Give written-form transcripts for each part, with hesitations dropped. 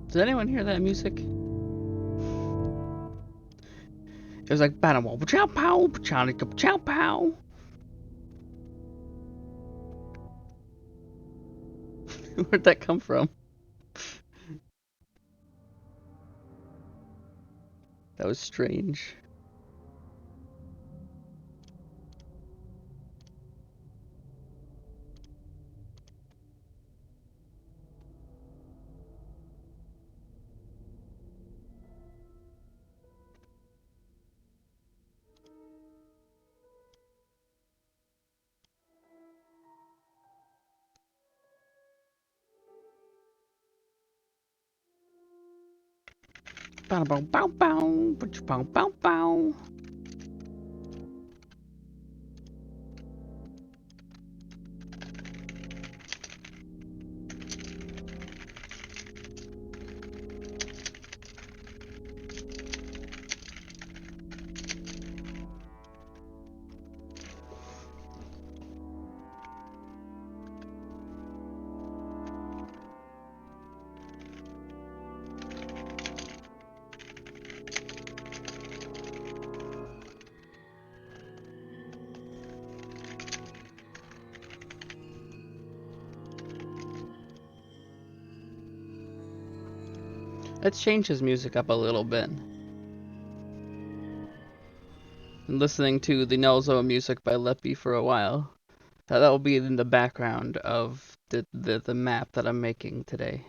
Did anyone hear that music? It was like "Bada chow pow, chow pow." Where'd that come from? That was strange. Bada bow bow bow, bow bow bow. Let's change his music up a little bit. Been listening to the Null Zone music by Leppy for a while. That will be in the background of the map that I'm making today.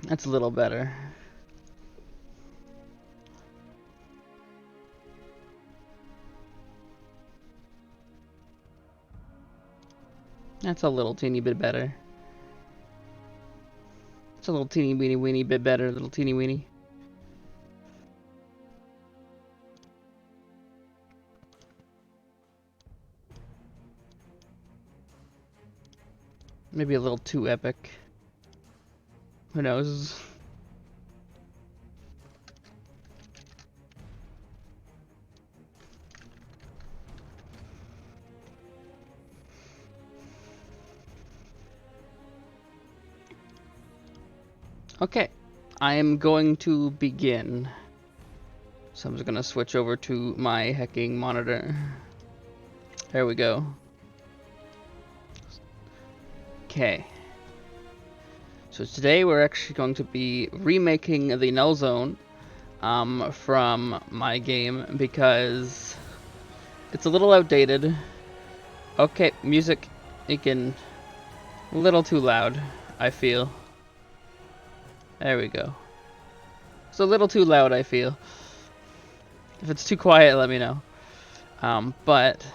That's a little better. That's a little teeny bit better. It's a little teeny weeny bit better, little teeny weeny. Maybe a little too epic. Who knows? Okay, I am going to begin. So I'm just gonna switch over to my hacking monitor. There we go. Okay. So today we're actually going to be remaking the Null Zone from my game because it's a little outdated. Okay, music, again, a little too loud, I feel. There we go. It's a little too loud, I feel. If it's too quiet, let me know. But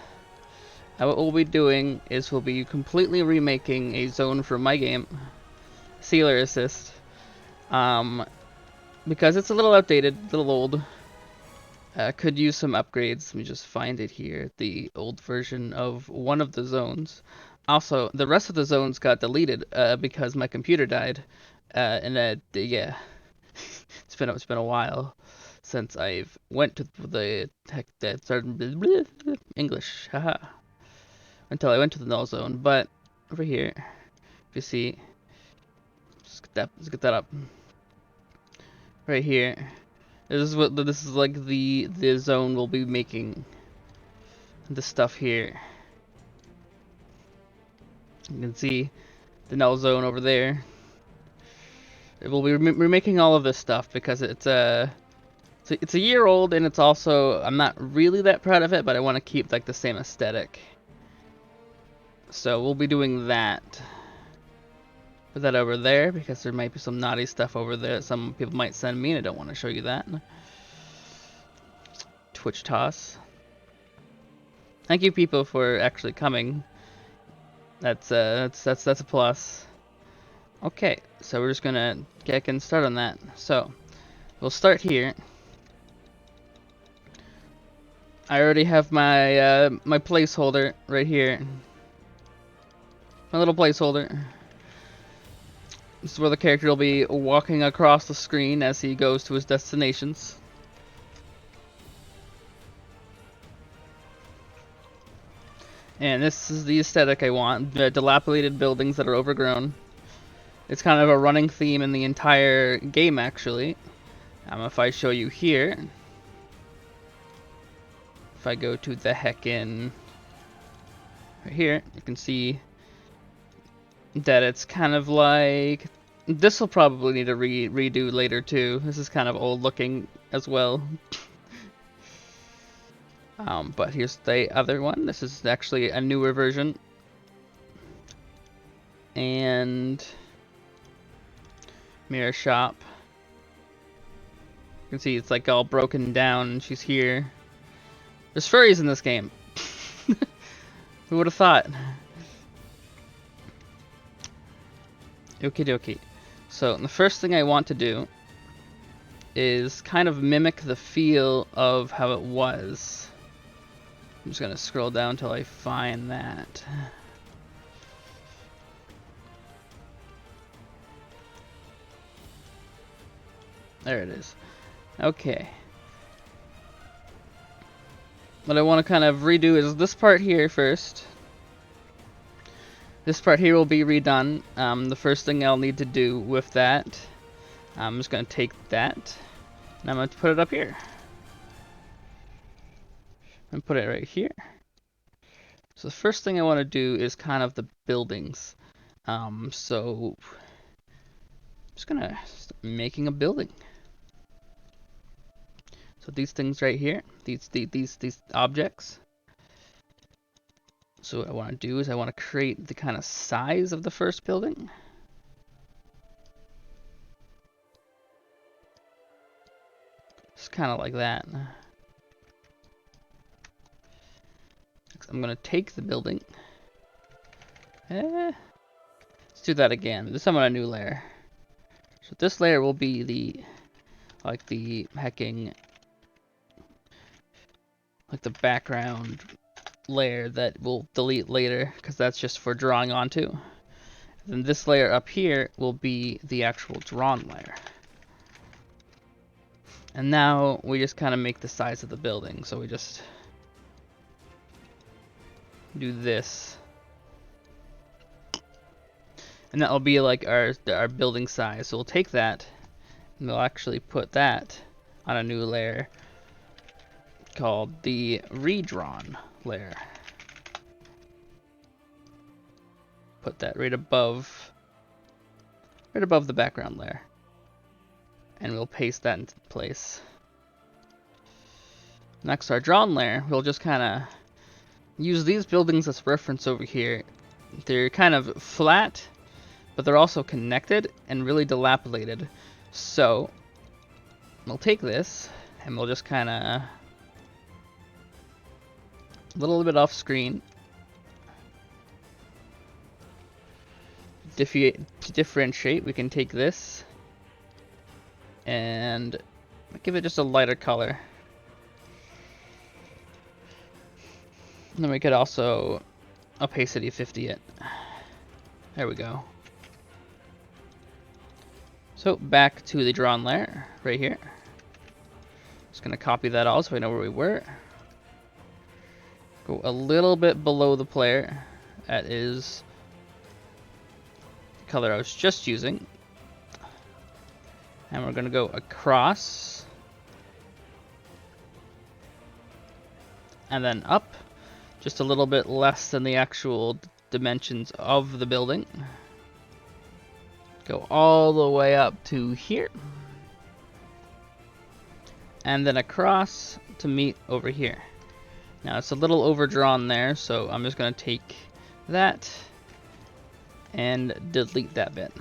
what we'll be doing is we'll be completely remaking a zone from my game, Sealer Assist, because it's a little outdated, a little old. Could use some upgrades. Let me just find it here, the old version of one of the zones. Also, the rest of the zones got deleted because my computer died, and yeah, it's been a while since I've went to the heck that started English, haha, until I went to the null zone. But over here, if you see, let's get that up. Right here, this is like the zone we'll be making. The stuff here. You can see the null zone over there. We'll be remaking all of this stuff because it's a year old, and it's also, I'm not really that proud of it, but I want to keep like the same aesthetic. So we'll be doing that. Put that over there because there might be some naughty stuff over there. Some people might send me, and I don't want to show you that. Twitch toss. Thank you, people, for actually coming. That's a plus. Okay, so we're just gonna get and start on that. So we'll start here. I already have my my placeholder right here. My little placeholder. This is where the character will be walking across the screen as he goes to his destinations. And this is the aesthetic I want. Dilapidated buildings that are overgrown. It's kind of a running theme in the entire game, actually. If I show you here, if I go to the heckin' right here, you can see that it's kind of like, this will probably need a redo later too. This is kind of old looking as well. But here's the other one. This is actually a newer version. And mirror shop. You can see it's like all broken down and she's here. There's furries in this game. Who would have thought? Okie dokie. So the first thing I want to do is kind of mimic the feel of how it was. I'm just gonna scroll down till I find that. There it is. Okay. What I want to kind of redo is this part here first. This part here will be redone. The first thing I'll need to do with that, I'm just going to take that, and I'm going to put it up here. And put it right here. So the first thing I want to do is kind of the buildings. So I'm just going to start making a building. So these things right here, these objects. So what I want to do is I want to create the kind of size of the first building. Just kind of like that. I'm going to take the building. Let's do that again. This time on a new layer. So this layer will be the hecking, like the background layer that we'll delete later because that's just for drawing onto. Then this layer up here will be the actual drawn layer. And now we just kind of make the size of the building. So we just do this. And that will be like our building size. So we'll take that and we'll actually put that on a new layer called the redrawn layer. Put that right above the background layer. And we'll paste that into place. Next, our drawn layer, we'll just kind of use these buildings as reference over here. They're kind of flat, but they're also connected and really dilapidated. So we'll take this and we'll just kind of a little bit off screen. To differentiate, we can take this and give it just a lighter color. And then we could also opacity 50 it. There we go. So back to the drawn layer right here. Just gonna copy that all so we know where we were. Go a little bit below the player. That is the color I was just using. And we're gonna go across. And then up. Just a little bit less than the actual dimensions of the building. Go all the way up to here. And then across to meet over here. Now it's a little overdrawn there, so I'm just going to take that and delete that bit.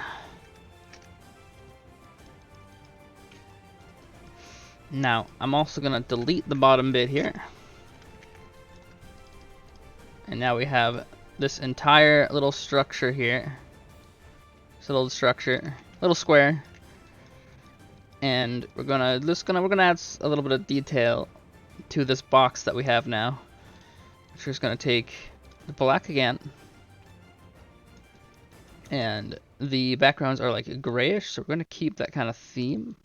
Now I'm also going to delete the bottom bit here. And now we have this entire little structure here. little structure, little square, and we're gonna add a little bit of detail to this box that we have now. We're just gonna take the black again, and the backgrounds are like grayish, so we're gonna keep that kind of theme,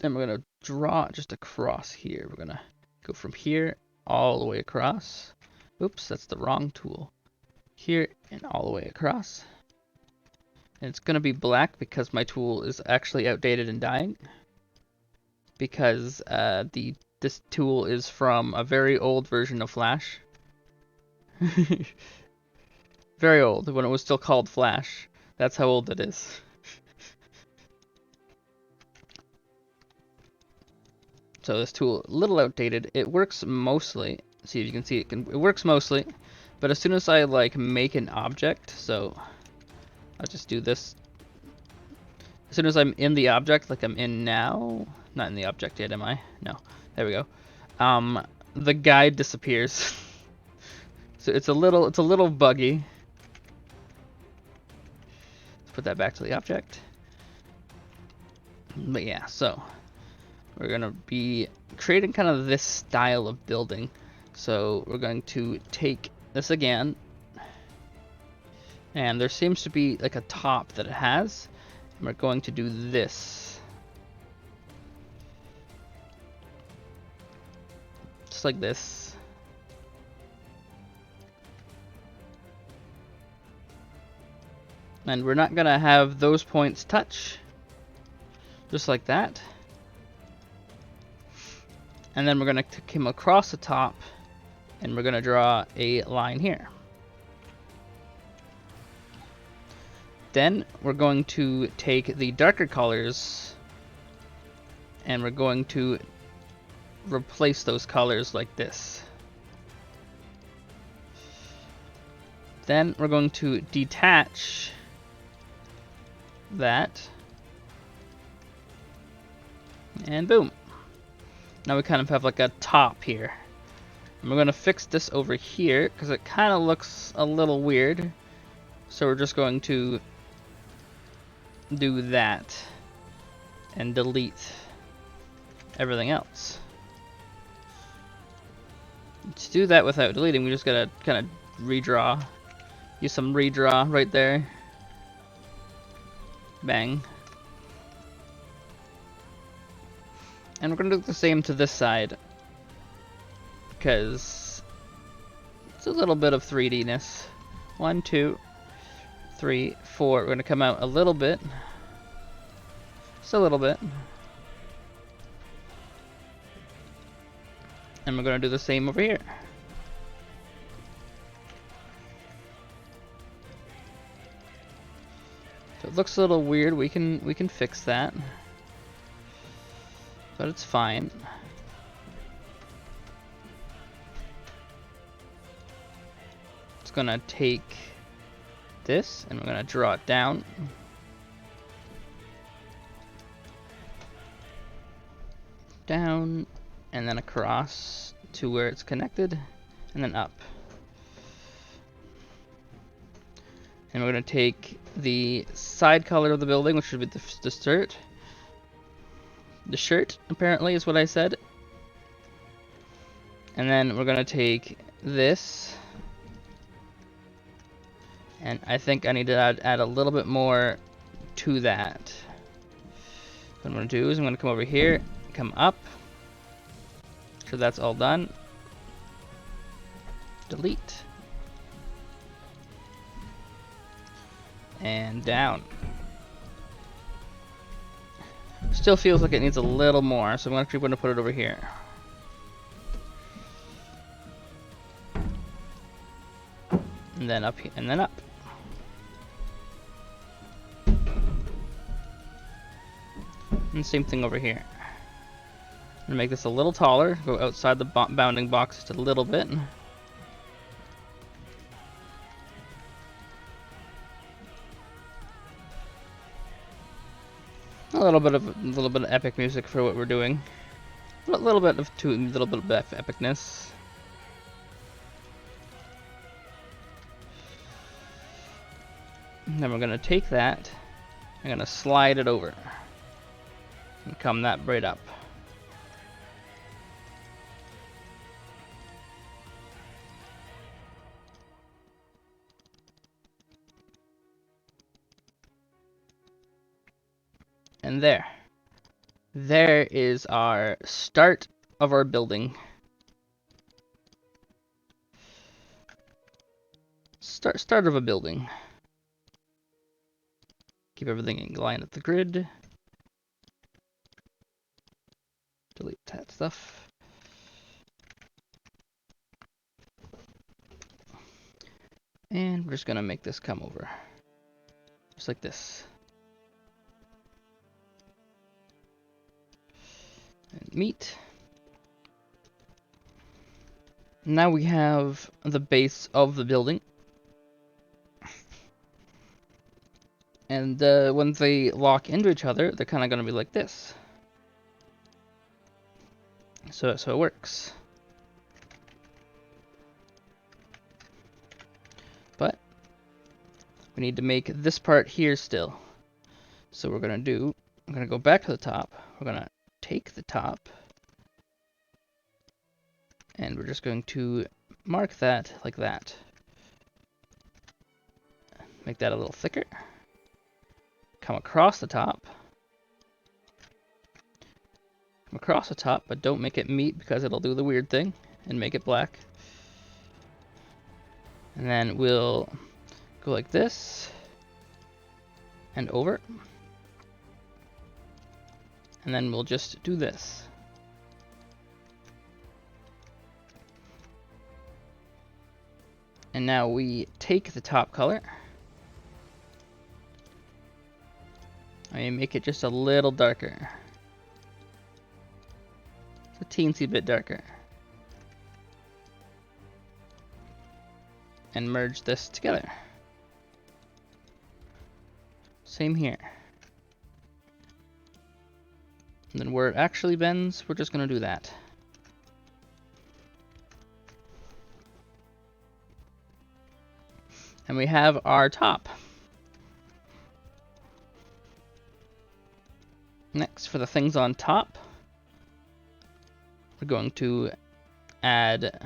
and we're gonna draw just across here. We're gonna go from here all the way across. Oops, that's the wrong tool. Here and all the way across. And it's gonna be black because my tool is actually outdated and dying. Because this tool is from a very old version of Flash. Very old, when it was still called Flash. That's how old it is. So this tool, a little outdated. It works mostly. See if you can see it. It works mostly, but as soon as I like make an object, so I'll just do this. As soon as I'm in the object, like I'm in now, not in the object yet, am I? No. There we go. The guide disappears. So it's a little buggy. Let's put that back to the object. But yeah, so we're gonna be creating kind of this style of building. So we're going to take this again, and there seems to be like a top that it has, and we're going to do this. Just like this. And we're not gonna have those points touch. Just like that. And then we're gonna come across the top, and we're gonna draw a line here. Then we're going to take the darker colors, and we're going to replace those colors like this. Then we're going to detach that, and boom. Now we kind of have like a top here. And we're going to fix this over here because it kind of looks a little weird. So we're just going to do that and delete everything else. To do that without deleting, we just gotta kind of redraw. Use some redraw right there. Bang. And we're gonna do the same to this side, because it's a little bit of 3D-ness. 1, 2, 3, 4. We're gonna come out a little bit. Just a little bit. And we're gonna do the same over here. So it looks a little weird. We can fix that. But it's fine. It's gonna take this and we're gonna draw it down. Down and then across to where it's connected and then up. And we're gonna take the side color of the building, which should be the shirt. The shirt, apparently, is what I said. And then we're gonna take this, and I think I need to add a little bit more to that. What I'm gonna do is I'm gonna come over here, come up. So that's all done. Delete. And down. Still feels like it needs a little more, so I'm actually going to put it over here. And then up here, and then up. And same thing over here. I'm gonna make this a little taller, go outside the bounding box just a little bit. A little bit of epic music for what we're doing. A little bit of epicness. Then we're gonna take that, I'm gonna slide it over and come that right up. And there. There is our start of our building. Start of a building. Keep everything in line with the grid. Delete that stuff. And we're just gonna make this come over. Just like this. And meet. Now we have the base of the building. And when they lock into each other, they're kind of going to be like this. So it works. But we need to make this part here still. So we're going to I'm going to go back to the top. We're going to take the top. And we're just going to mark that like that. Make that a little thicker. Come across the top. Come across the top, but don't make it meet because it'll do the weird thing and make it black. And then we'll go like this and over. And then we'll just do this. And now we take the top color. I make it just a little darker. It's a teensy bit darker. And merge this together. Same here. And then where it actually bends, we're just going to do that. And we have our top. Next, for the things on top, we're going to add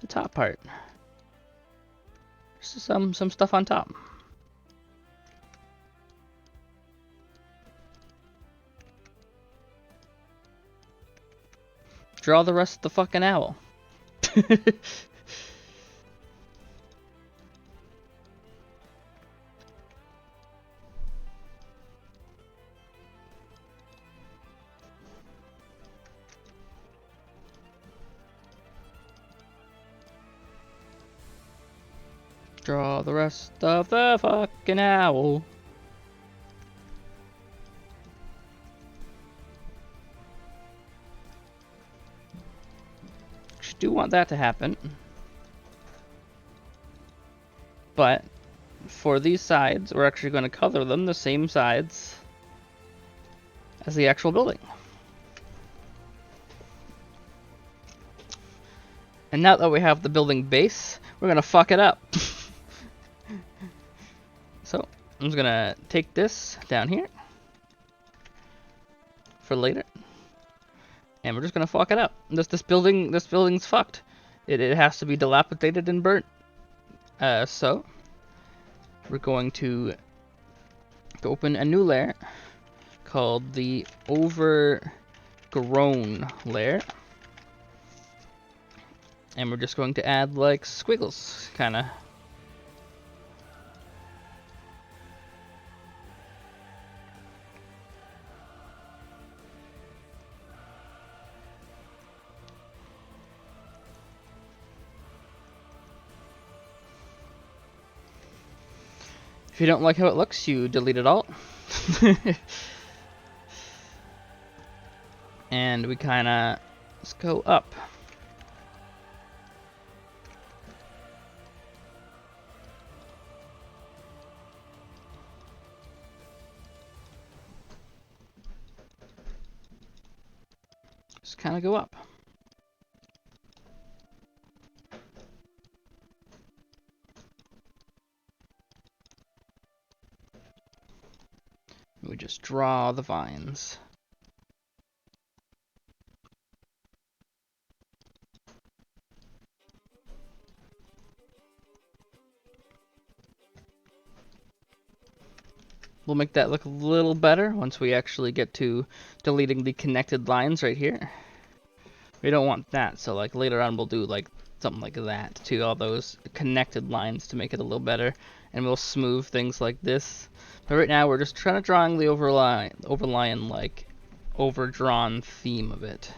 the top part. Just some stuff on top. Draw the rest of the fucking owl. Draw the rest of the fucking owl. Actually, do want that to happen. But for these sides, we're actually going to color them the same sides as the actual building. And now that we have the building base, we're going to fuck it up. So, I'm just going to take this down here for later. And we're just going to fuck it up. This building's fucked. It has to be dilapidated and burnt. So, we're going to open a new layer called the overgrown layer. And we're just going to add like squiggles, kind of. If you don't like how it looks, you delete it all. And we kind of let's go up. Just kind of go up. We just draw the vines. We'll make that look a little better once we actually get to deleting the connected lines right here. We don't want that, so like later on we'll do like something like that to all those connected lines to make it a little better, and we'll smooth things like this. But right now we're just trying to draw the overlying like overdrawn theme of it.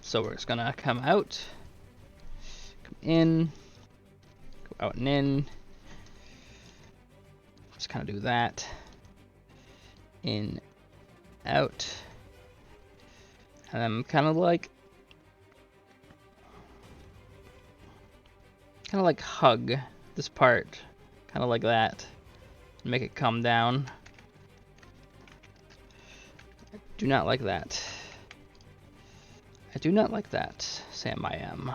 So we're just gonna come out, come in, go out and in. Just kind of do that. In, out. And I'm kind of like hug this part, kind of like that, make it come down. I do not like that. I do not like that, Sam I am.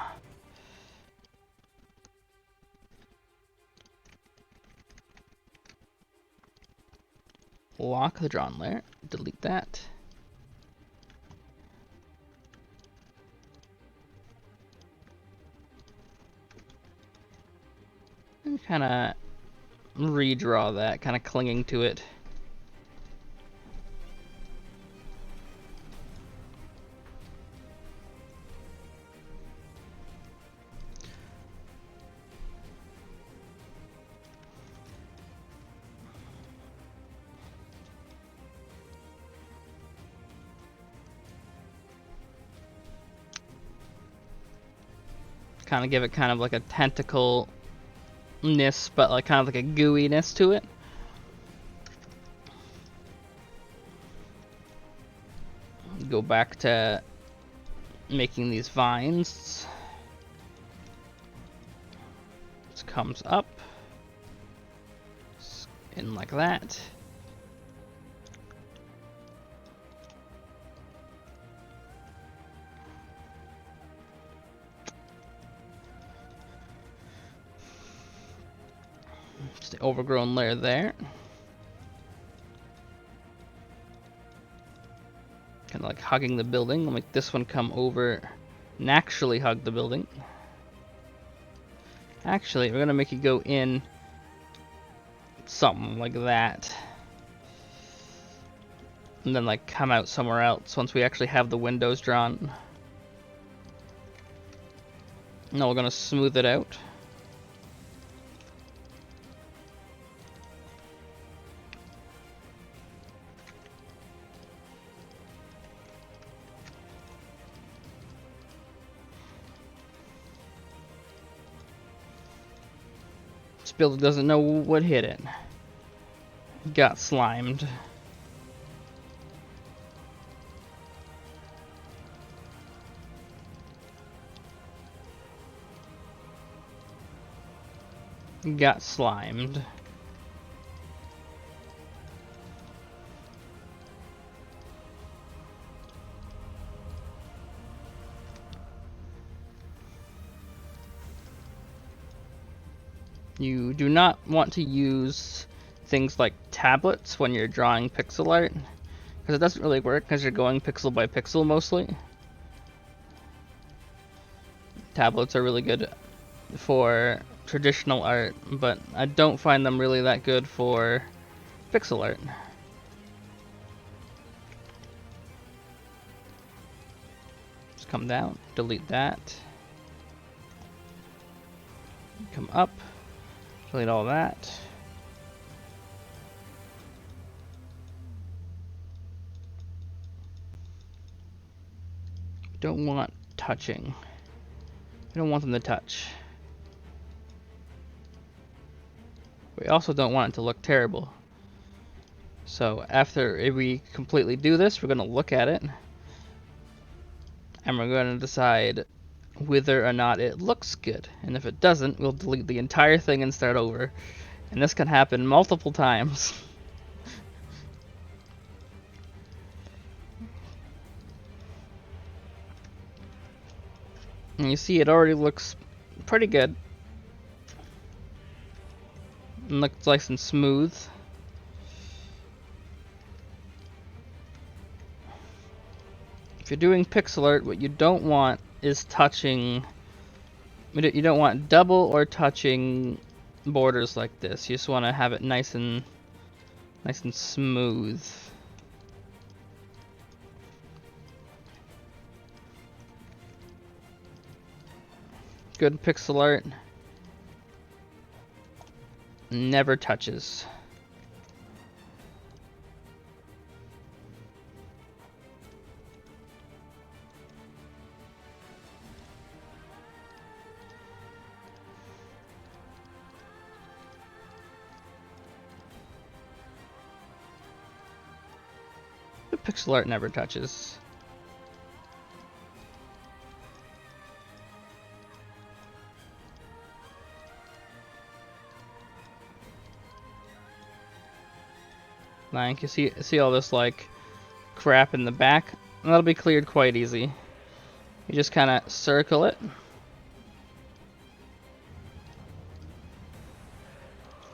Lock the drawn layer, delete that. And kind of redraw that, kind of clinging to it. Kind of give it kind of like a tentacle-ness, but like kind of like a gooiness to it. Go back to making these vines. This comes up in like that. Just the overgrown layer there. Kind of like hugging the building. I'll make this one come over and actually hug the building. Actually, we're gonna make you go in something like that. And then like come out somewhere else once we actually have the windows drawn. Now we're gonna smooth it out. This builder doesn't know what hit it. Got slimed. Got slimed. You do not want to use things like tablets when you're drawing pixel art, because it doesn't really work because you're going pixel by pixel mostly. Tablets are really good for traditional art, but I don't find them really that good for pixel art. Just come down, delete that. Come up, delete all that. Don't want touching. We don't want them to touch. We also don't want it to look terrible. So after we completely do this, we're going to look at it. And we're going to decide whether or not it looks good. And if it doesn't, we'll delete the entire thing and start over. And this can happen multiple times. And you see it already looks pretty good. It looks nice and smooth. you're doing pixel art, what you don't want is touching. You don't want double or touching borders like this. You just want to have it nice and smooth. Good pixel art never touches. The pixel art never touches. Like, you see all this like crap in the back? That'll be cleared quite easy. You just kind of circle it.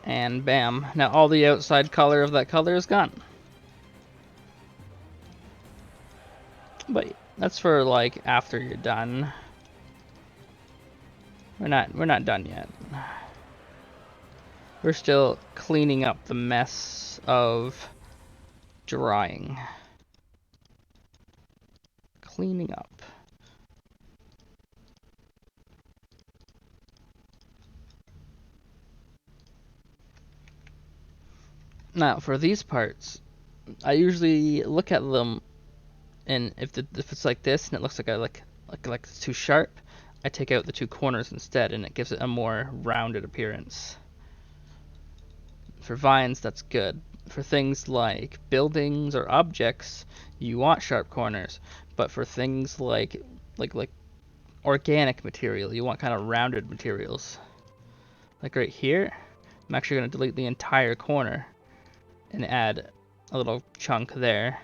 And bam. Now all the outside color of that color is gone. But that's for like after you're done. We're not done yet. We're still cleaning up the mess of drawing. Cleaning up. Now for these parts, I usually look at them, and if it's like this and it looks like it's too sharp, I take out the two corners instead, and it gives it a more rounded appearance. For vines, that's good. For things like buildings or objects, you want sharp corners, but for things like organic material, you want kind of rounded materials. Like right here, I'm actually going to delete the entire corner and add a little chunk there.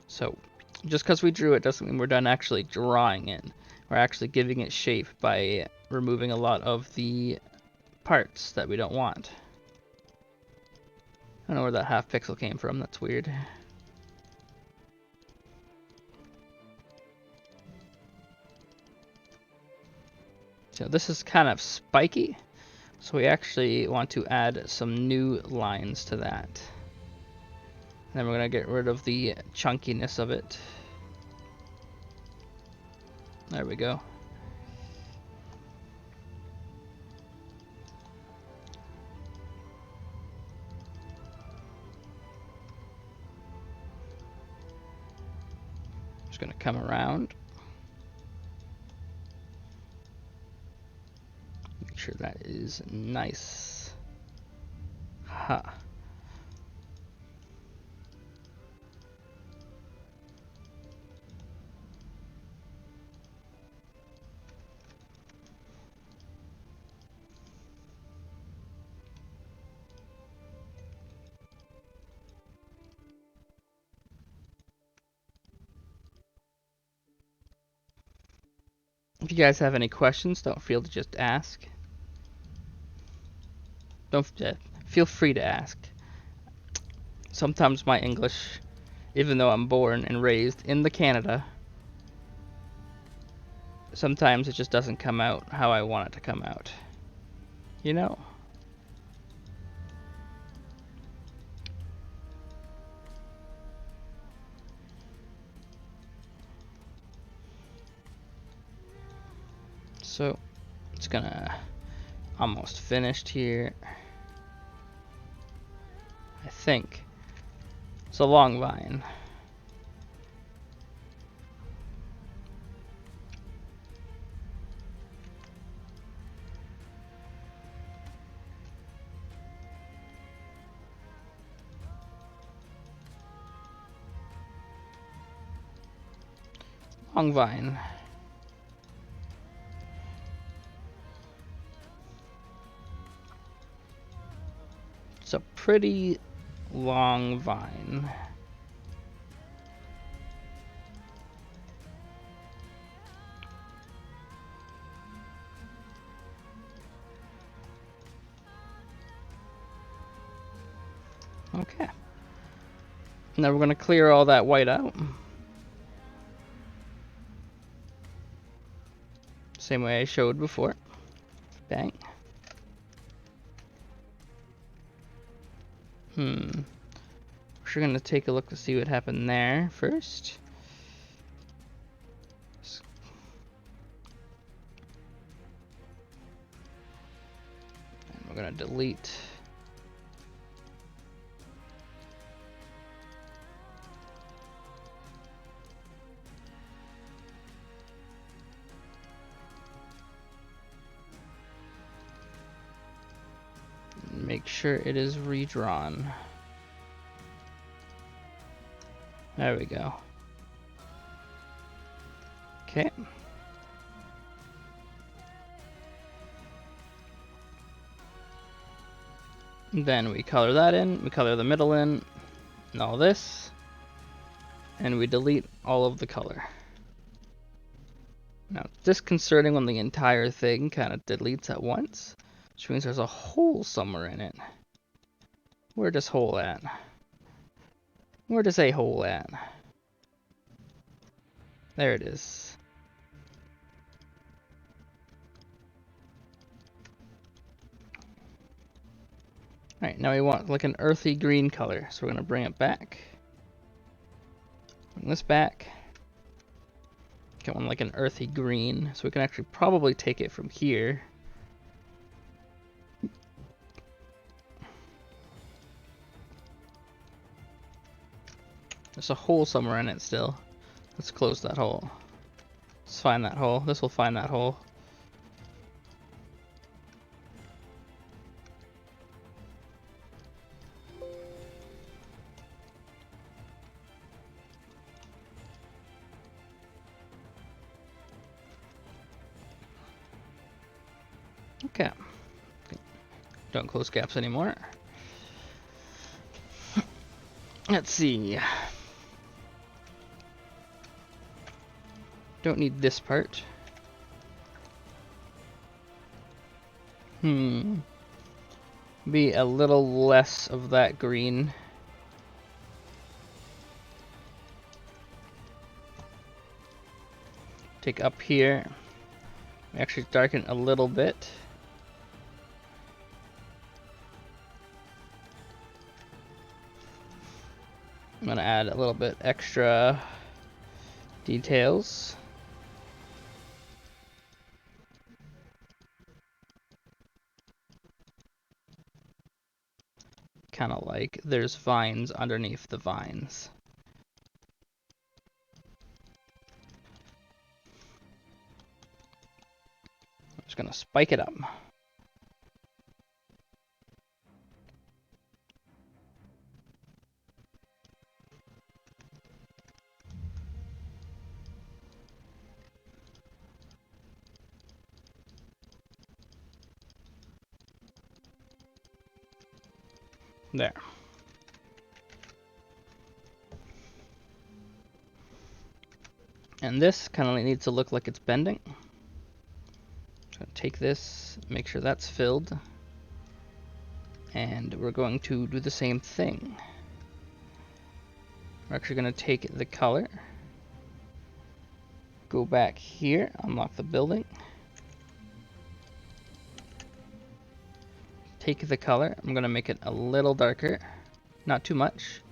So just because we drew it doesn't mean we're done actually drawing it. We're actually giving it shape by removing a lot of the parts that we don't want. I don't know where that half pixel came from, that's weird. So this is kind of spiky, so we actually want to add some new lines to that. Then we're going to get rid of the chunkiness of it. There we go. Just going to come around. Make sure that is nice. Ha. If you guys have any questions, don't feel to just ask. Feel free to ask. Sometimes my English, even though I'm born and raised in the Canada, sometimes it just doesn't come out how I want it to come out. You know? So it's gonna almost finished here. I think it's a long vine. Long vine. It's a pretty long vine. Okay. Now we're going to clear all that white out. Same way I showed before. Bang. We're going to take a look to see what happened there first. And we're going to delete. Make sure it is redrawn. There we go. Okay. Then we color that in, we color the middle in, and all this, and we delete all of the color. Now, it's disconcerting when the entire thing kind of deletes at once, which means there's a hole somewhere in it. Where does hole at? Where does a hole at? There it is. Alright, now we want like an earthy green color, so we're going to bring it back. Bring this back. Get one like an earthy green, so we can actually probably take it from here. There's a hole somewhere in it still. Let's close that hole. Let's find that hole. This will find that hole. Okay. Don't close gaps anymore. Let's see. Don't need this part. Be a little less of that green. Take up here. Actually darken a little bit. I'm gonna add a little bit extra details. Kind of like there's vines underneath the vines. I'm just gonna spike it up. There. And this kind of needs to look like it's bending. So take this, make sure that's filled. And we're going to do the same thing. We're actually going to take the color, go back here, unlock the building. Take the color, I'm going to make it a little darker, not too much.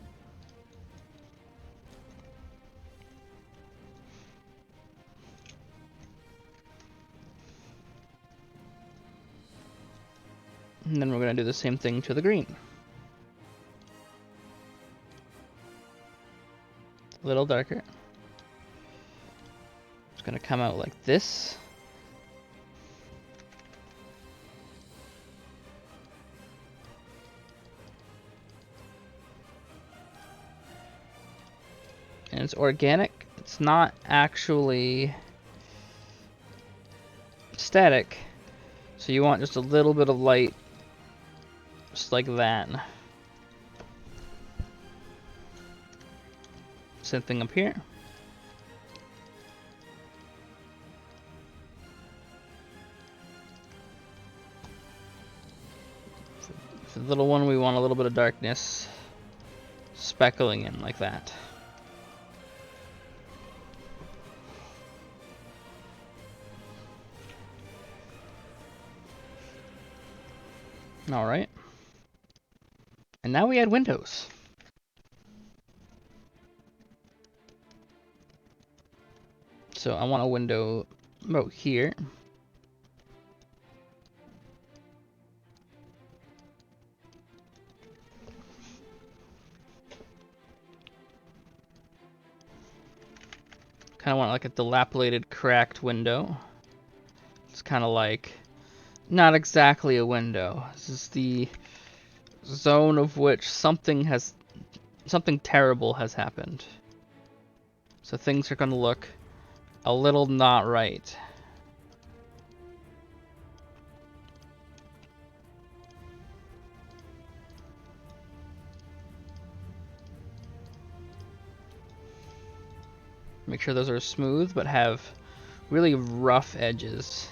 And then we're going to do the same thing to the green. A little darker. It's going to come out like this. And it's organic. It's not actually static. So you want just a little bit of light, just like that. Same thing up here. For the little one, we want a little bit of darkness. speckling in like that. Alright. And now we add windows. So I want a window about here. Kind of want like a dilapidated, cracked window. It's kind of like not exactly a window. This is the zone of which something terrible has happened. So things are going to look a little not right. Make sure those are smooth but have really rough edges.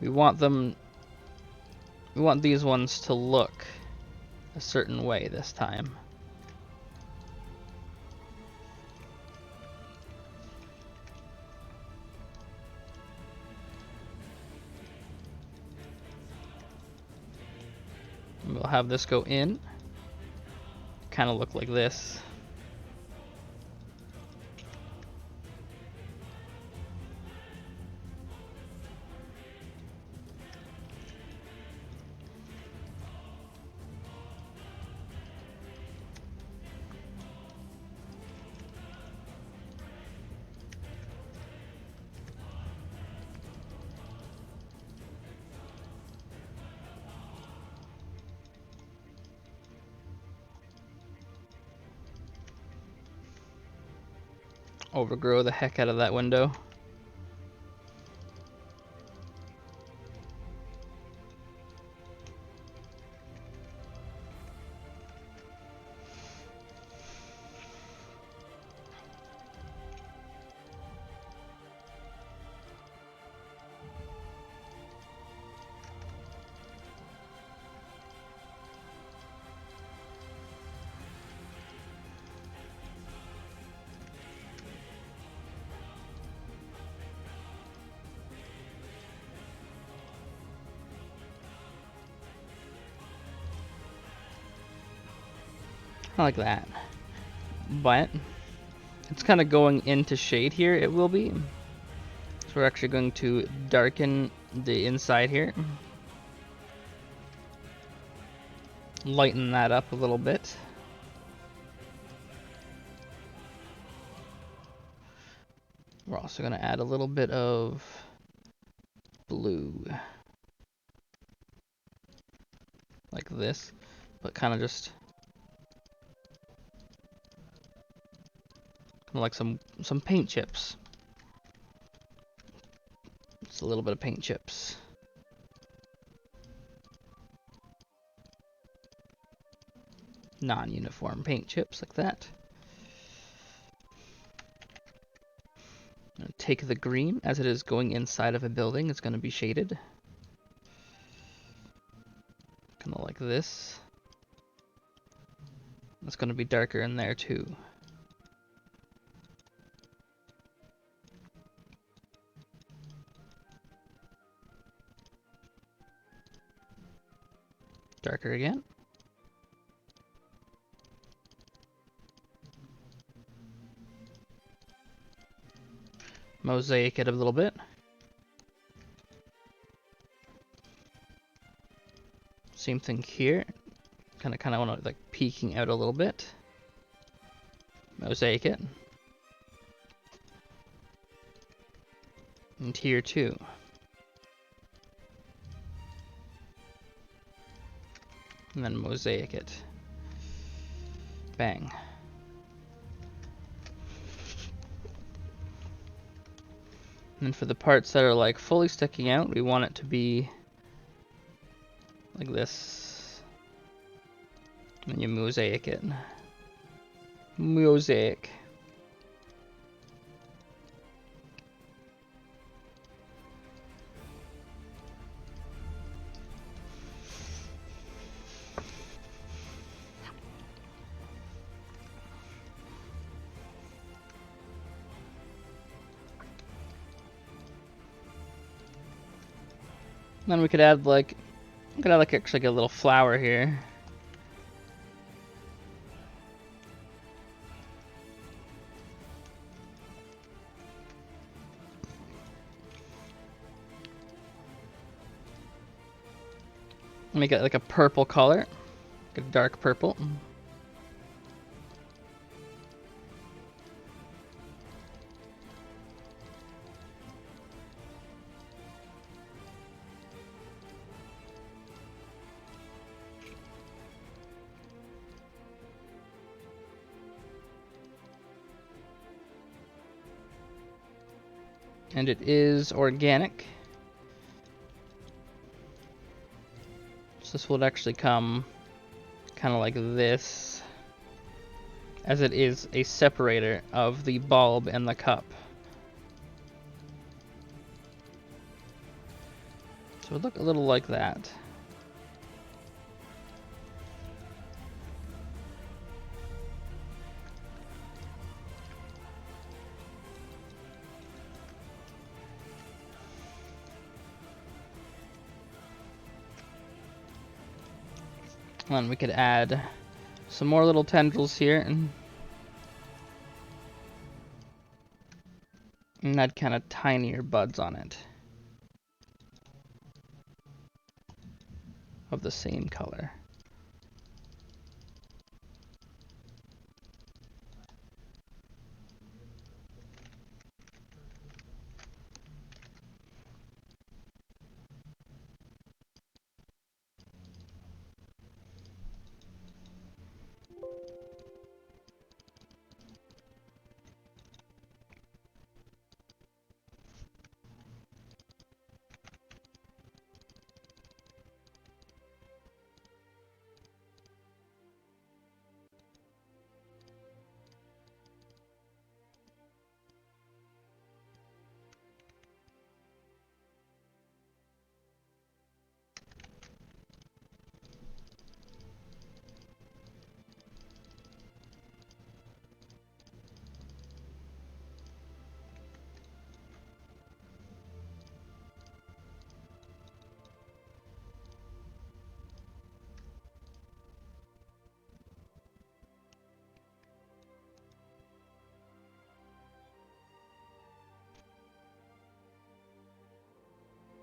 We want these ones to look a certain way this time. And we'll have this go in, kind of look like this. Overgrow the heck out of that window. I like that. But it's kind of going into shade here, it will be. So we're actually going to darken the inside here. Lighten that up a little bit. We're also going to add a little bit of blue. Like this, but kind of just like some paint chips. Just a little bit of paint chips. Non-uniform paint chips like that. I'm gonna take the green, as it is going inside of a building, it's going to be shaded. Kind of like this. It's going to be darker in there too. Darker again. Mosaic it a little bit. Same thing here. Kind of want to like peeking out a little bit. Mosaic it. And here too. And then mosaic it. Bang. And then for the parts that are like fully sticking out, we want it to be like this. And you mosaic it. Mosaic. Then we could add like, actually like a little flower here. Make it like a purple color, like a dark purple. And it is organic. So this would actually come kind of like this, as it is a separator of the bulb and the cup. So it would look a little like that. And then we could add some more little tendrils here and add kind of tinier buds on it of the same color.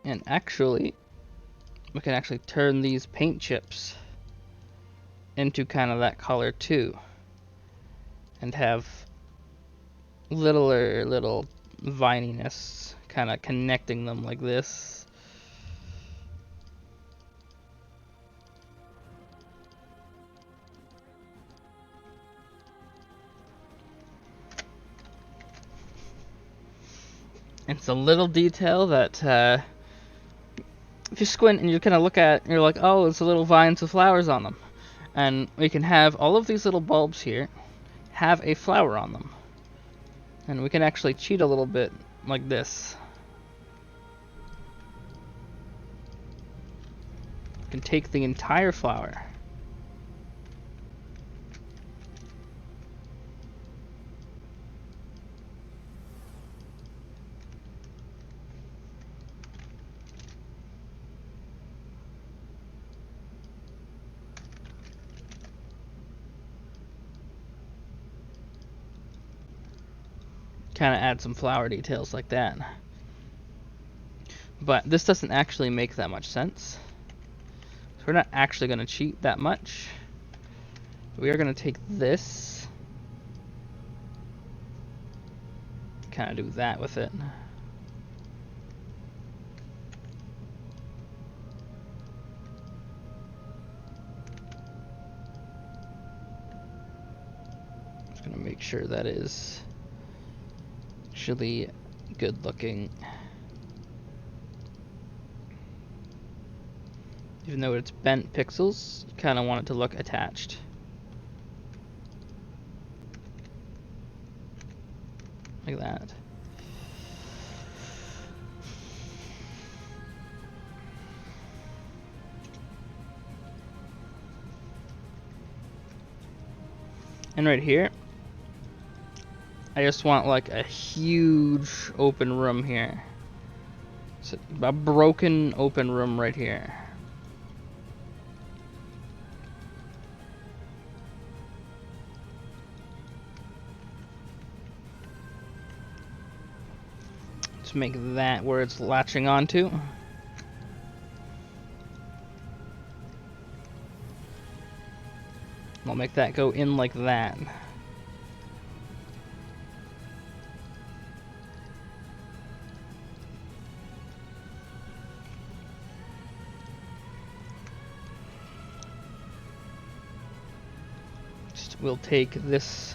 And actually, we can actually turn these paint chips into kind of that color too, and have little vininess kind of connecting them like this. It's a little detail that if you squint and you kind of look at, you're like, oh, it's a little vines with flowers on them. And we can have all of these little bulbs here have a flower on them. And we can actually cheat a little bit like this. We can take the entire flower. Kind of add some flower details like that. But this doesn't actually make that much sense. So we're not actually going to cheat that much. We are going to take this, kind of do that with it. Just going to make sure that is actually good looking. Even though it's bent pixels, you kind of want it to look attached. Like that. And right here, I just want like a huge open room here. It's a broken open room right here. Let's make that where it's latching onto. We'll make that go in like that. We'll take this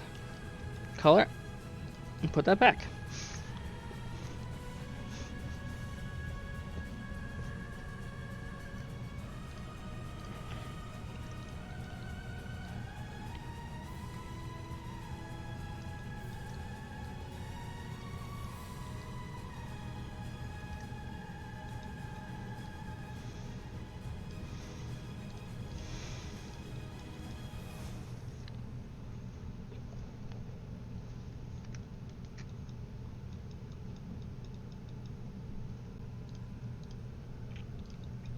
color and put that back.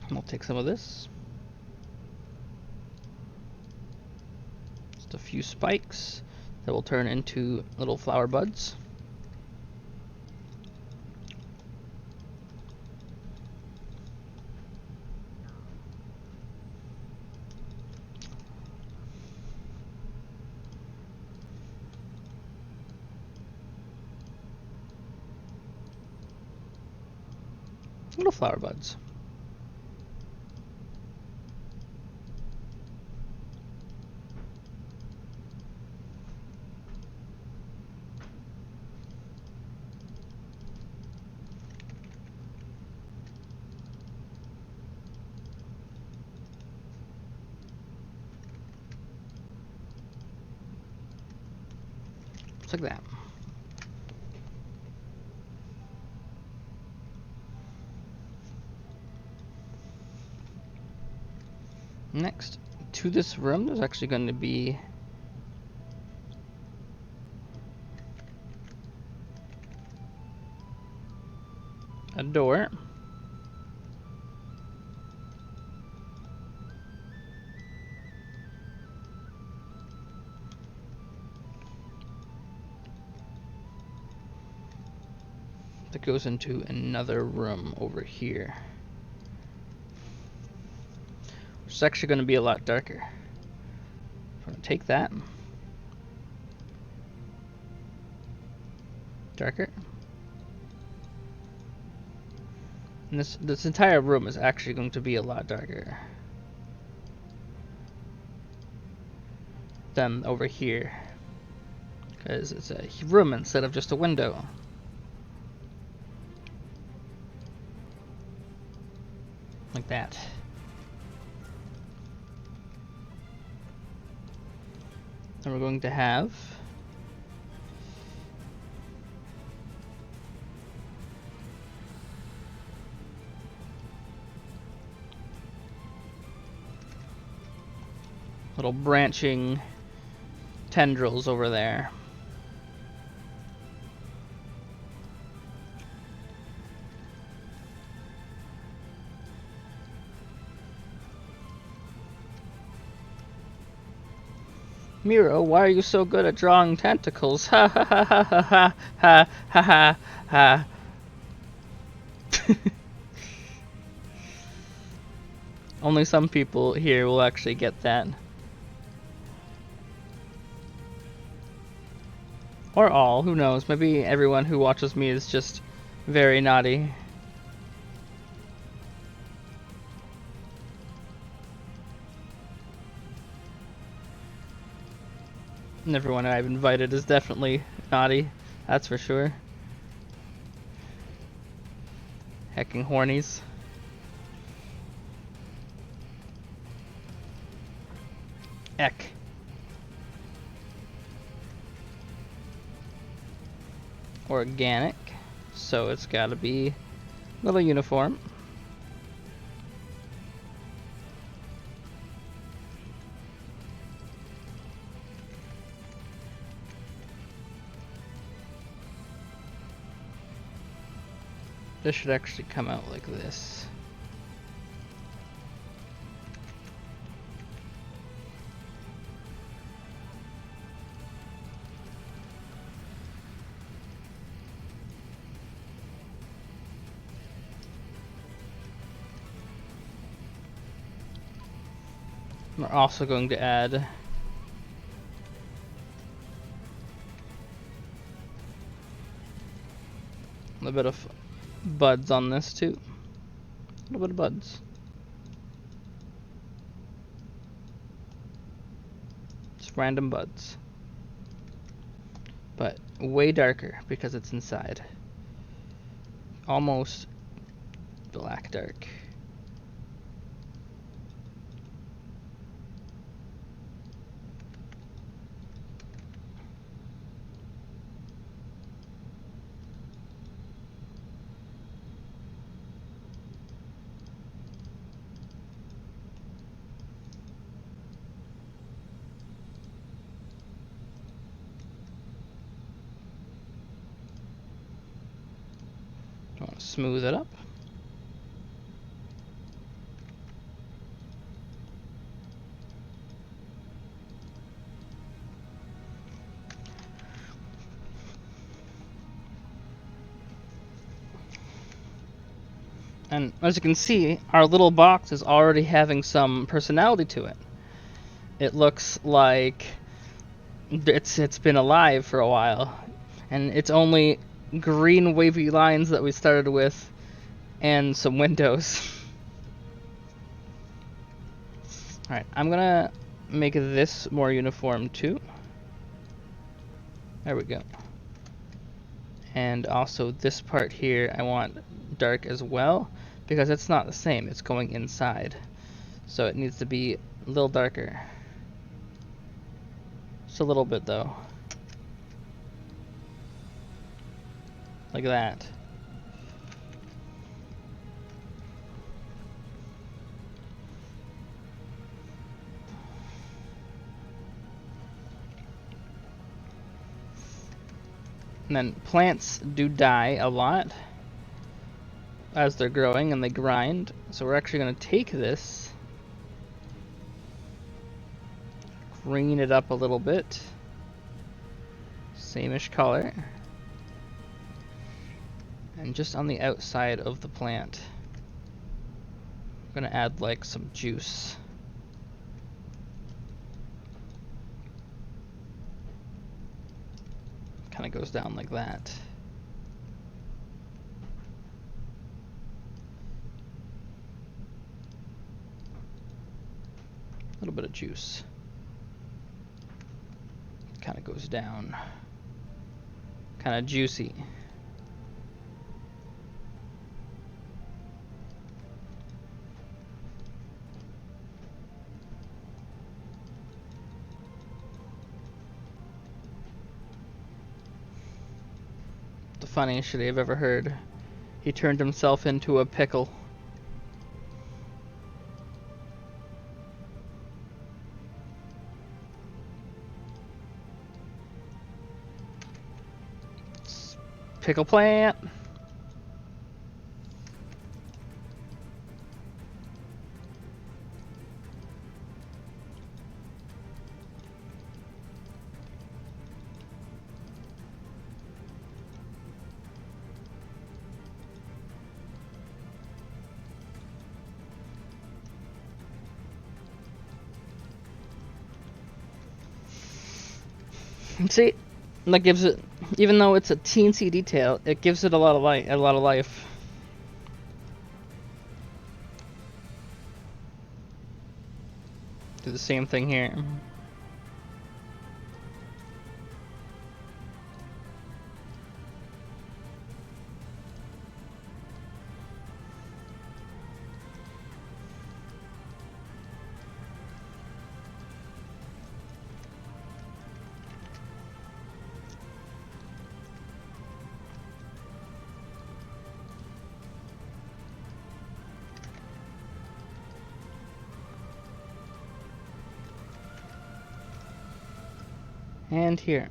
We'll take some of this. Just a few spikes that will turn into little flower buds. Little flower buds. Just like that. Next to this room, there's actually going to be a door. That goes into another room over here. It's actually going to be a lot darker. I'm going to take that. Darker. And this entire room is actually going to be a lot darker than over here, because it's a room instead of just a window. Like that. And we're going to have little branching tendrils over there. Miro, why are you so good at drawing tentacles? Ha ha ha ha ha ha ha ha ha. Only some people here will actually get that. Or all, who knows? Maybe everyone who watches me is just very naughty. And everyone I've invited is definitely naughty, that's for sure. Hecking hornies. Eck. Organic, so it's gotta be a little uniform. This should actually come out like this. We're also going to add a little bit of buds on this too. A little bit of buds. Just random buds. But way darker because it's inside. Almost black dark. I want to smooth it up. And as you can see, our little box is already having some personality to it. It looks like it's been alive for a while, and it's only green wavy lines that we started with and some windows. Alright, I'm gonna make this more uniform too. There we go. And also this part here I want dark as well, because it's not the same, it's going inside. So it needs to be a little darker. Just a little bit though. Like that. And then plants do die a lot as they're growing and they grind. So we're actually going to take this, green it up a little bit, same-ish color, and just on the outside of the plant, I'm going to add like some juice. Kind of goes down like that. A little bit of juice. Kind of goes down. Kind of juicy. The funniest shit I've ever heard. He turned himself into a pickle. Pickle plant. See, that gives it, even though it's a teensy detail, it gives it a lot of light, a lot of life. Do the same thing here. And here.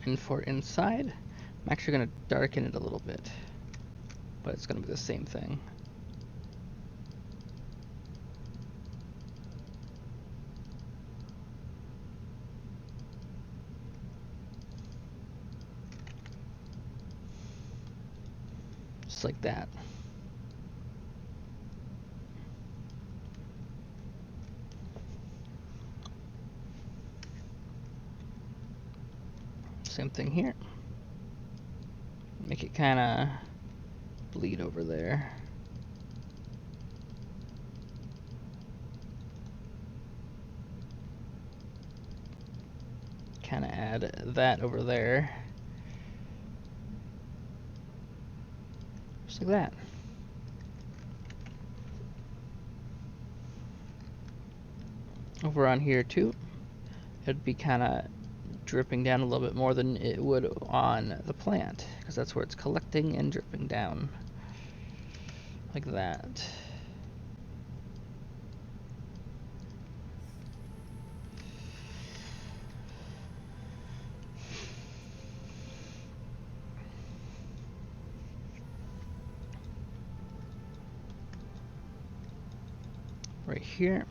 And for inside, I'm actually going to darken it a little bit, but it's going to be the same thing. Just like that. Same thing here. Make it kind of bleed over there. Kind of add that over there. Just like that. Over on here too, it'd be kind of dripping down a little bit more than it would on the plant, because that's where it's collecting and dripping down. Like that. Right here.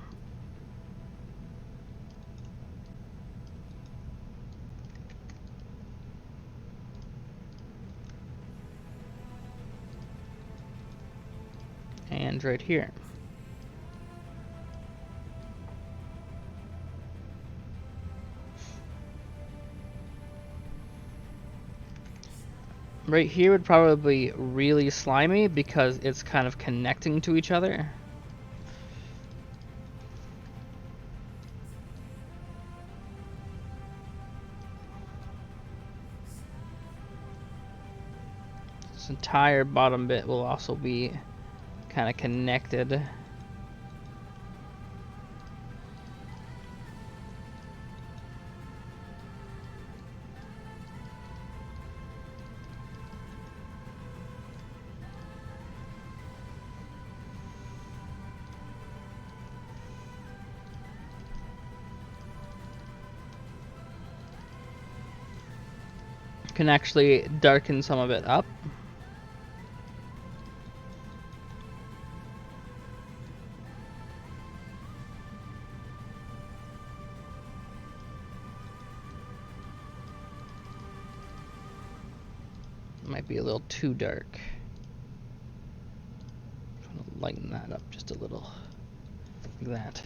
And right here. Right here would probably be really slimy because it's kind of connecting to each other. This entire bottom bit will also be kind of connected. Can actually darken some of it up. Might be a little too dark. I'm gonna lighten that up just a little, like that.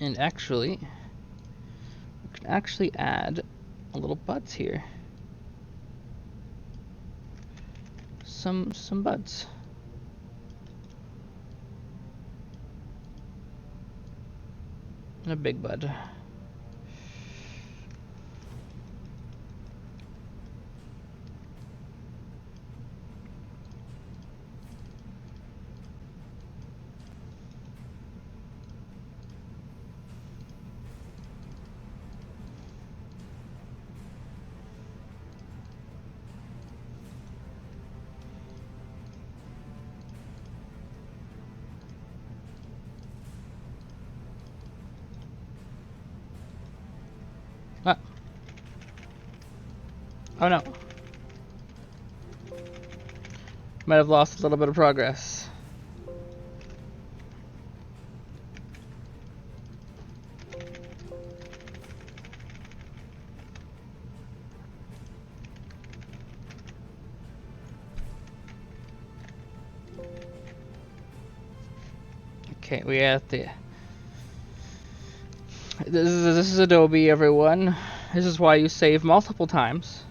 And actually, we can actually add a little buds here. Some buds. And a big bud. Ah. Oh no. Might have lost a little bit of progress. Okay, we have the... This is Adobe, everyone. This is why you save multiple times.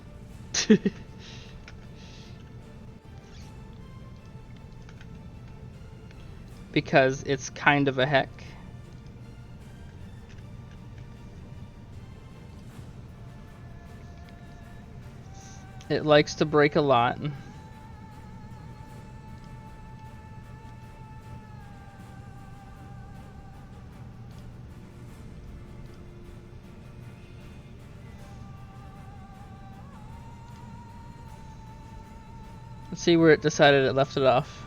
Because it's kind of a heck. It likes to break a lot. Let's see where it decided it left it off.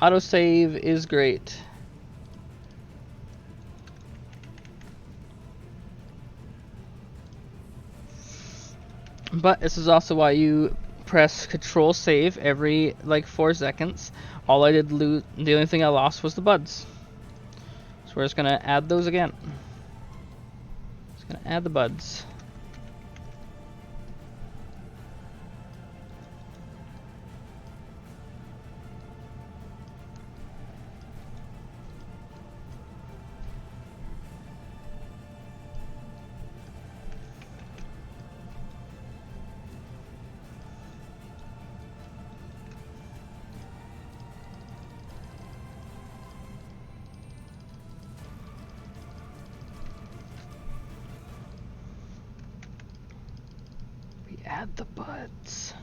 Autosave is great. But this is also why you press Control Save every like 4 seconds. All I did lose, the only thing I lost was the buds. So we're just gonna add those again. Just gonna add the buds. We add the buds.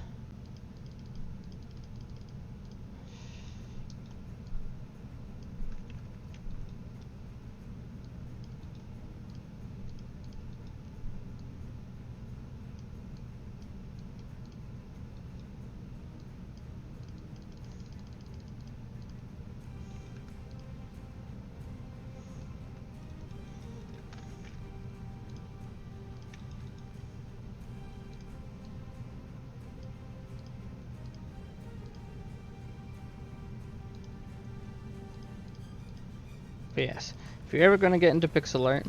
But yes, if you're ever going to get into pixel art,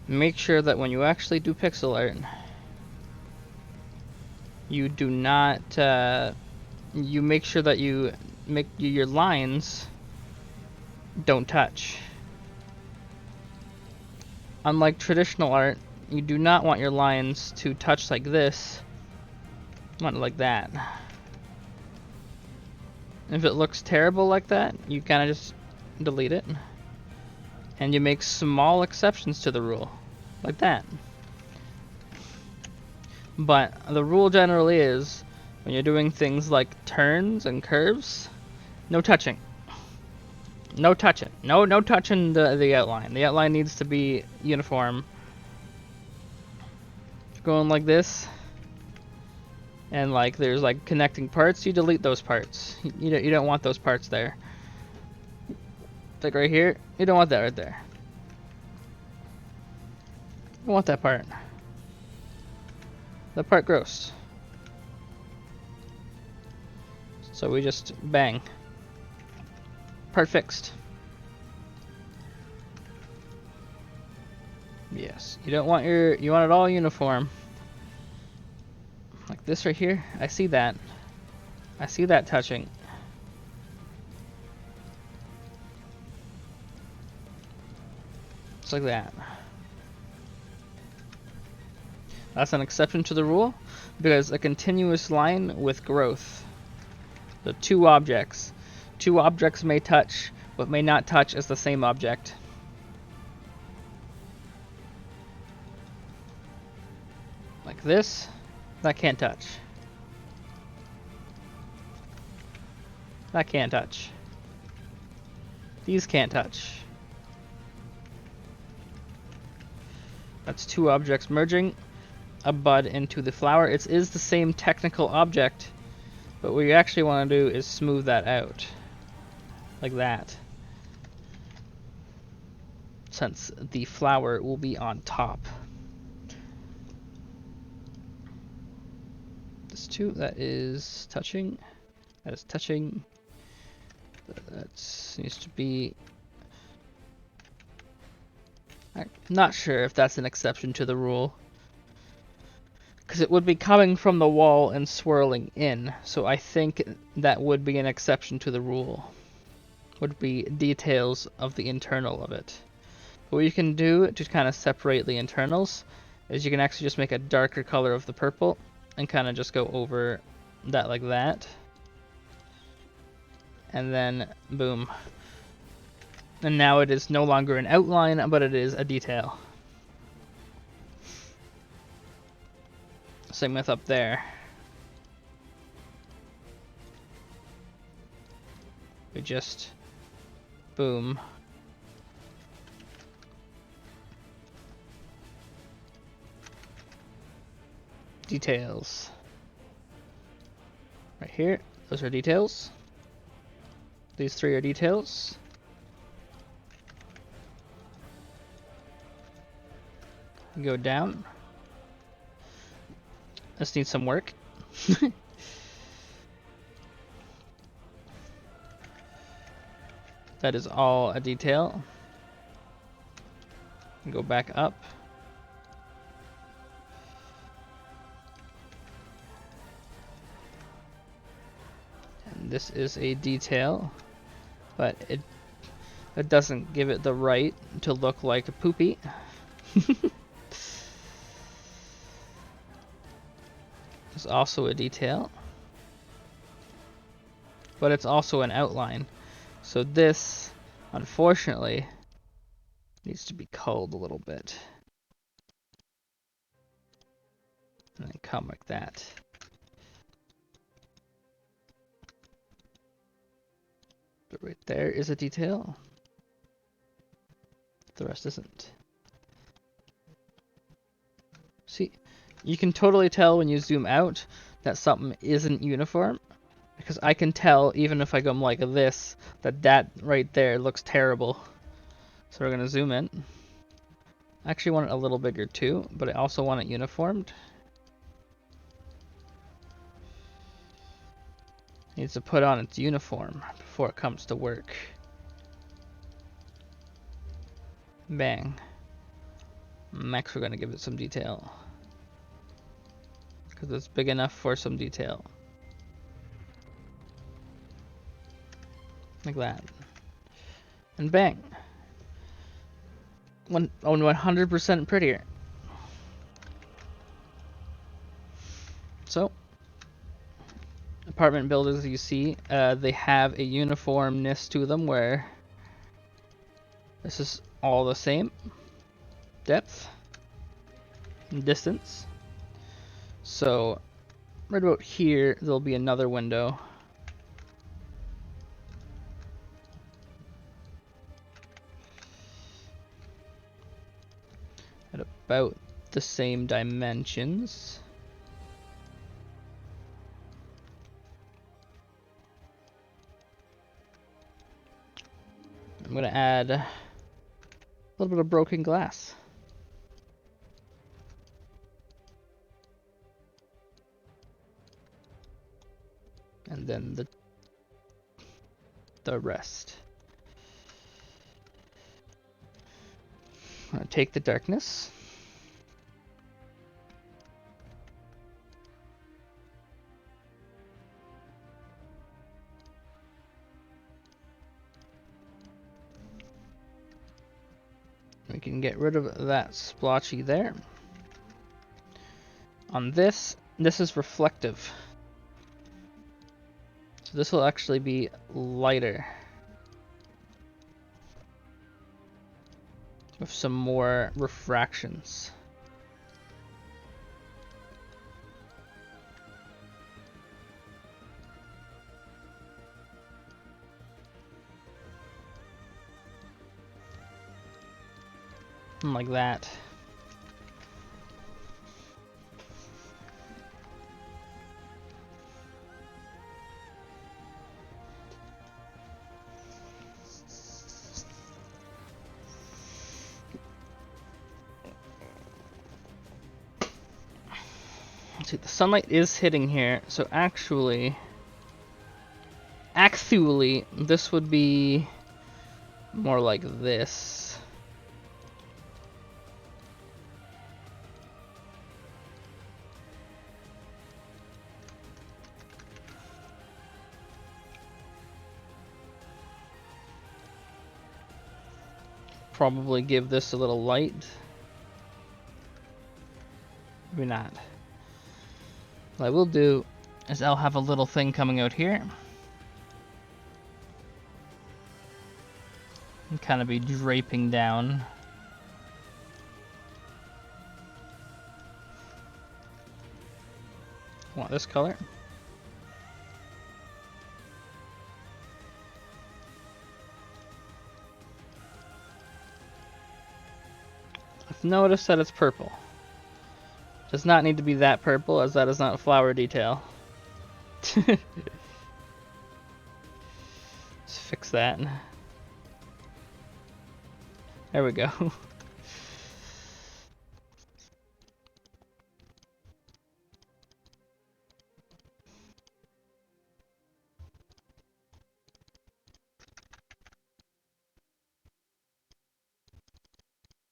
make sure that when you actually do pixel art, you do not, you make sure that you make your lines don't touch. Unlike traditional art, you do not want your lines to touch like this. You want it like that. If it looks terrible like that, you kind of just delete it. And you make small exceptions to the rule, like that. But the rule generally is, when you're doing things like turns and curves, no touching. No touching. No touching the outline. The outline needs to be uniform. If you're going like this, and like there's like connecting parts, you delete those parts. You don't want those parts there. Like right here, you don't want that right there. You don't want that part. That part gross. So we just bang. Part fixed. Yes, you don't want you want it all uniform. Like this right here, I see that. I see that touching. Just like that. That's an exception to the rule, because a continuous line with growth. The two objects. Two objects may touch, but may not touch as the same object. Like this, that can't touch. That can't touch. These can't touch. That's two objects merging a bud into the flower. It is the same technical object, but what you actually want to do is smooth that out. Like that. Since the flower will be on top. This too, that is touching. That is touching. That needs to be... I'm not sure if that's an exception to the rule, because it would be coming from the wall and swirling in, so I think that would be an exception to the rule. Would be details of the internal of it. But what you can do to kind of separate the internals is you can actually just make a darker color of the purple and kind of just go over that like that. And then boom. And now it is no longer an outline, but it is a detail. Same with up there. We just boom. Details. Right here, those are details. These three are details. Go down. This needs some work. That is all a detail. Go back up. And this is a detail, but it doesn't give it the right to look like a poopy. It's also a detail, but it's also an outline. So this, unfortunately, needs to be culled a little bit. And then come like that. But right there is a detail. The rest isn't. See, you can totally tell when you zoom out that something isn't uniform, because I can tell even if I go like this that right there looks terrible. So we're gonna zoom in. I actually want it a little bigger too, but I also want it uniformed. It needs to put on its uniform before it comes to work. Bang. Next we're gonna give it some detail, because it's big enough for some detail. Like that. And bang. 100% prettier. So, apartment buildings, you see, they have a uniformness to them where this is all the same. Depth and distance. So, right about here, there'll be another window. At about the same dimensions. I'm going to add a little bit of broken glass. And then the rest. I'm going to take the darkness. We can get rid of that splotchy there. On this is reflective. So this will actually be lighter. With some more refractions. Like that. Let's see, the sunlight is hitting here, so actually, this would be more like this. Probably give this a little light. Maybe not. What I will do is I'll have a little thing coming out here. And kind of be draping down. I want this color. I've noticed that it's purple. Does not need to be that purple, as that is not a flower detail. Let's fix that. There we go.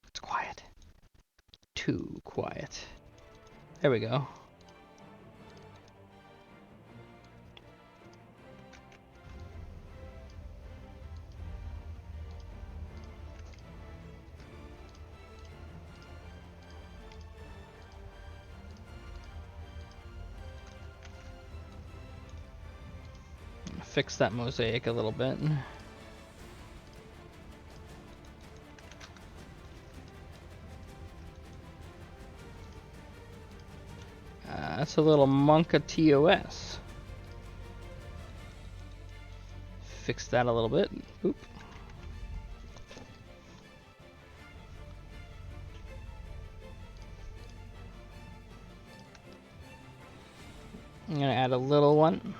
It's quiet. Too quiet. There we go. Fix that mosaic a little bit. That's a little Monka TOS. Fix that a little bit. Oop. I'm gonna add a little one.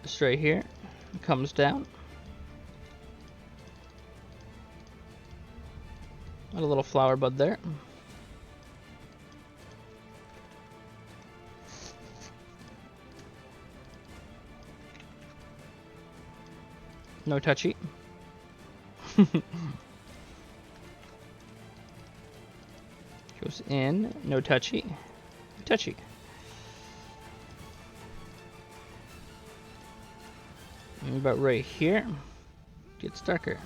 Just right here. It comes down. Add a little flower bud there. No touchy. Goes in, no touchy. Touchy. And about right here, gets darker.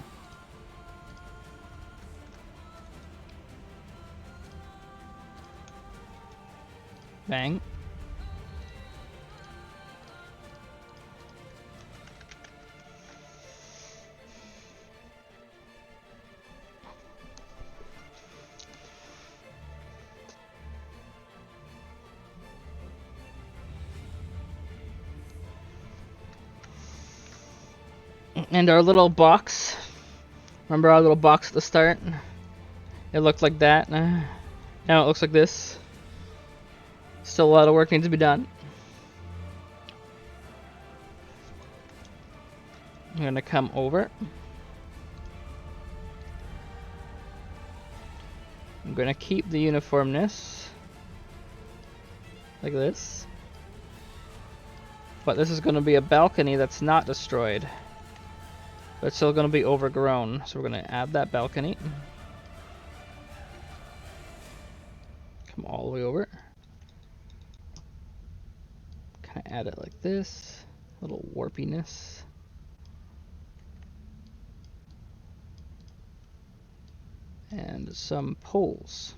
Bang. And our little box. Remember our little box at the start? It looked like that. Now it looks like this. Still a lot of work needs to be done. I'm gonna come over. I'm gonna keep the uniformness like this. But this is gonna be a balcony that's not destroyed. But it's still gonna be overgrown. So we're gonna add that balcony. Come all the way over. Kinda add it like this. A little warpiness. And some poles.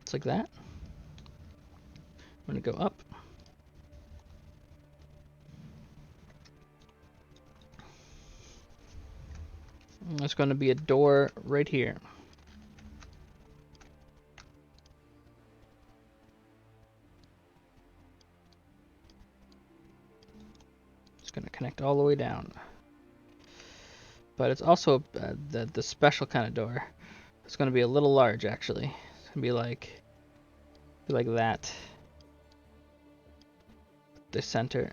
It's like that. I'm gonna go up. And there's gonna be a door right here. It's gonna connect all the way down. But it's also the special kind of door. It's gonna be a little large actually. It's gonna be like that. The center.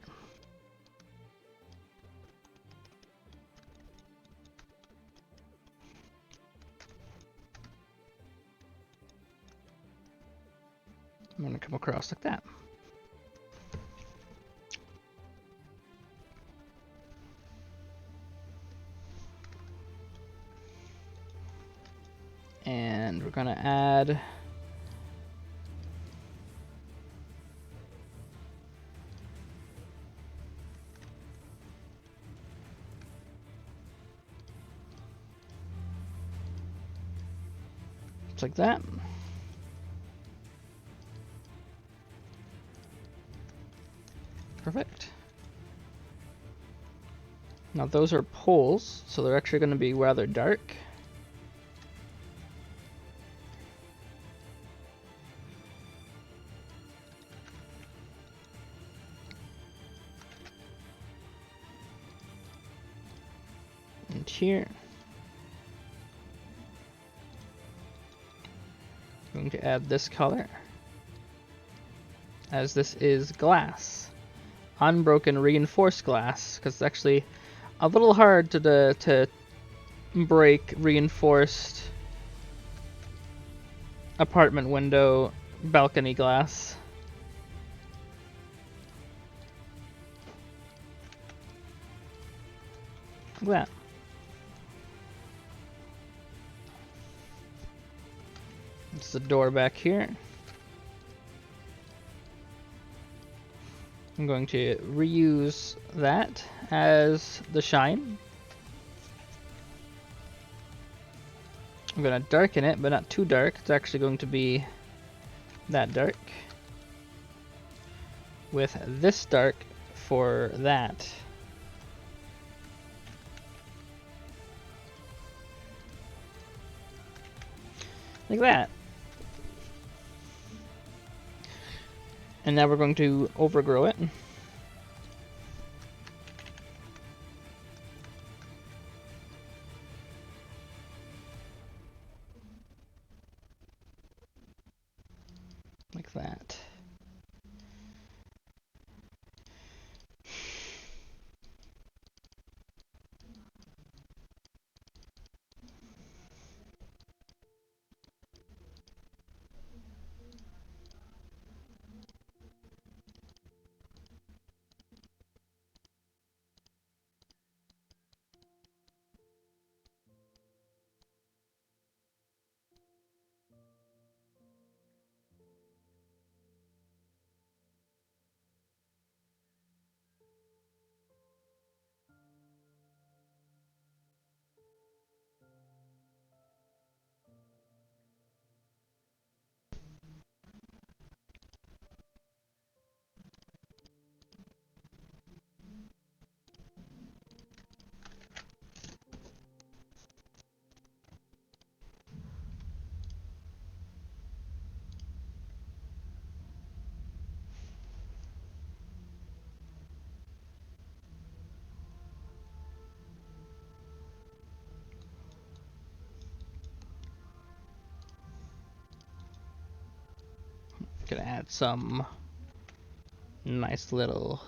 I'm gonna come across like that. And we're gonna add it's like that. Perfect. Now those are poles, so they're actually going to be rather dark. And here. going to add this color, as this is glass. Unbroken reinforced glass, because it's actually a little hard to break reinforced apartment window balcony glass. Look at that. It's the door back here. I'm going to reuse that as the shine. I'm going to darken it, but not too dark. It's actually going to be that dark, with this dark for that. Like that. And now we're going to overgrow it. Like that. Gonna add some nice little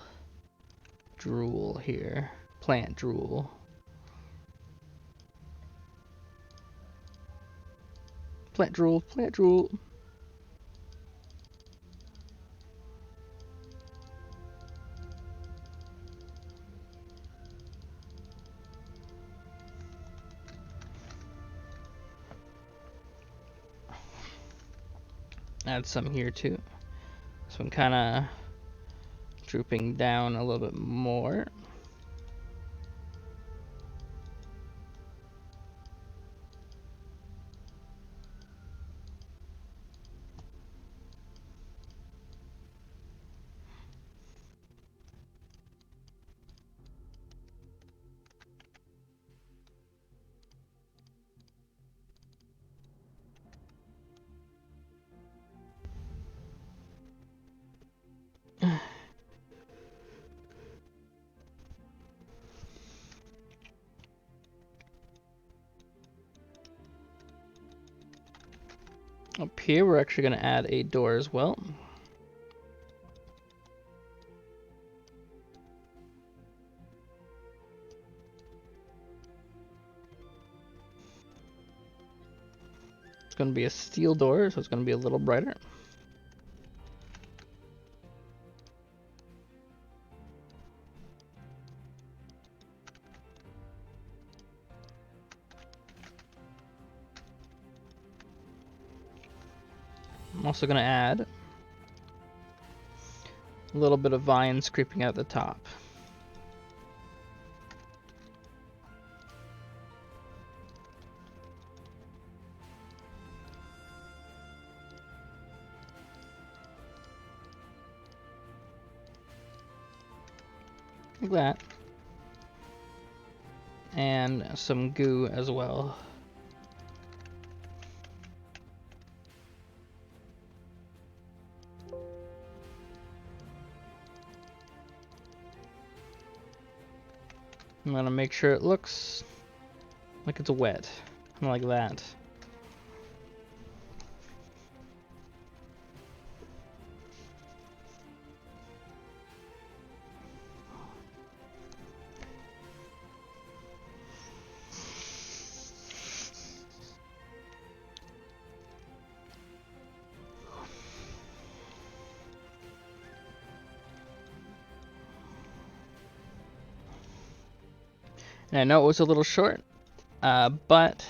drool here. Plant drool. Plant drool, plant drool. Add some here too. This one kind of drooping down a little bit more. Up here, we're actually going to add a door as well. It's going to be a steel door, so it's going to be a little brighter. I'm also going to add a little bit of vines creeping out the top. Like that. And some goo as well. I'm gonna make sure it looks like it's wet. Like that. And I know it was a little short, but I'm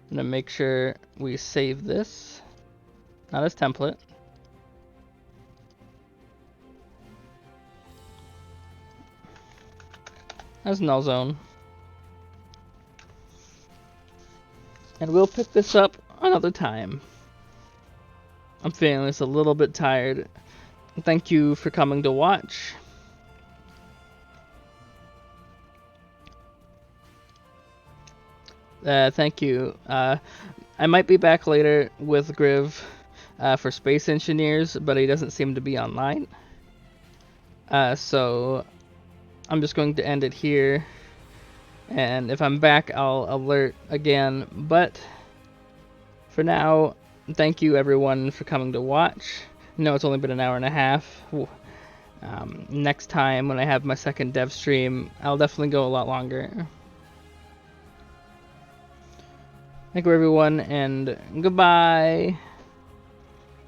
gonna make sure we save this, not as template. As null zone. And we'll pick this up another time. I'm feeling this a little bit tired. Thank you for coming to watch. Thank you. I might be back later with Griv for Space Engineers, but he doesn't seem to be online. So I'm just going to end it here. And if I'm back, I'll alert again. But for now, thank you everyone for coming to watch. I know it's only been an hour and a half. Next time when I have my second dev stream, I'll definitely go a lot longer. Thank you everyone, and goodbye.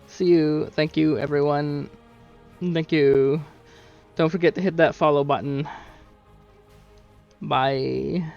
See you. Thank you everyone. Thank you. Don't forget to hit that follow button. Bye.